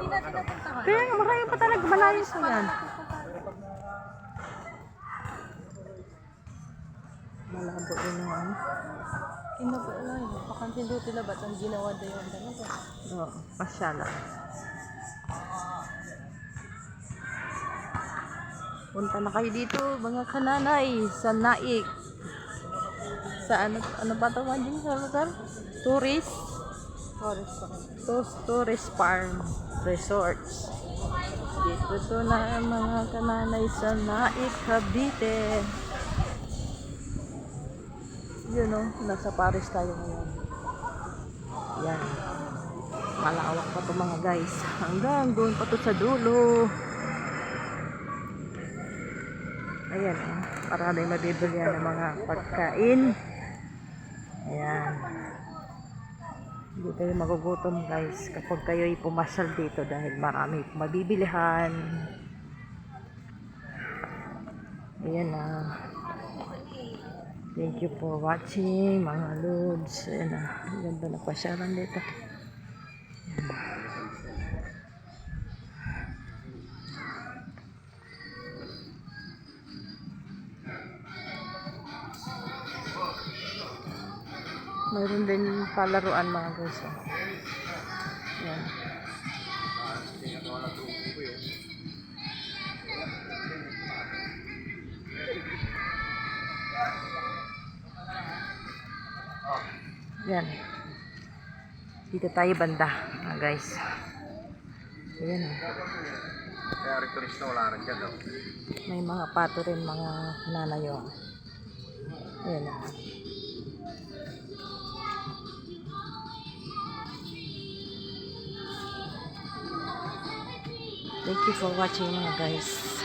natin napuntahan. Kaya nga, marami pa talaga malayo sa yan. Malabo din yung ano. Ino po lang, pakantin doon tila ba't ang ginawa daw yung talaga. Oo, masyala. Punta na kayo dito, mga kananay, sa Naik. Sa ano ba tawag din sa lugar? Tourist Farm Resorts. Dito to na mga kananay sa Naik, Cavite. Yun o, nasa Paris tayo ngayon. Yan. Malawak pa to mga guys. Hanggang doon pa to sa dulo. Ayan o. Para may mabibili ng mga pagkain. Ayan. Hindi kayo magugutom guys kapag kayo'y pumasyal dito dahil marami mabibilihan. Ayan na. Thank you for watching mga lods. Ayan na. Ganda na pasyalan dito. Mayroon din palaruan mga guys. Ayan. Yan. Dito tayo banda, mga guys. Ayan o. Kaya rin turista wala rin dyan. May mga pato rin, mga nanayo. Ayan o. Thank you for watching mga guys.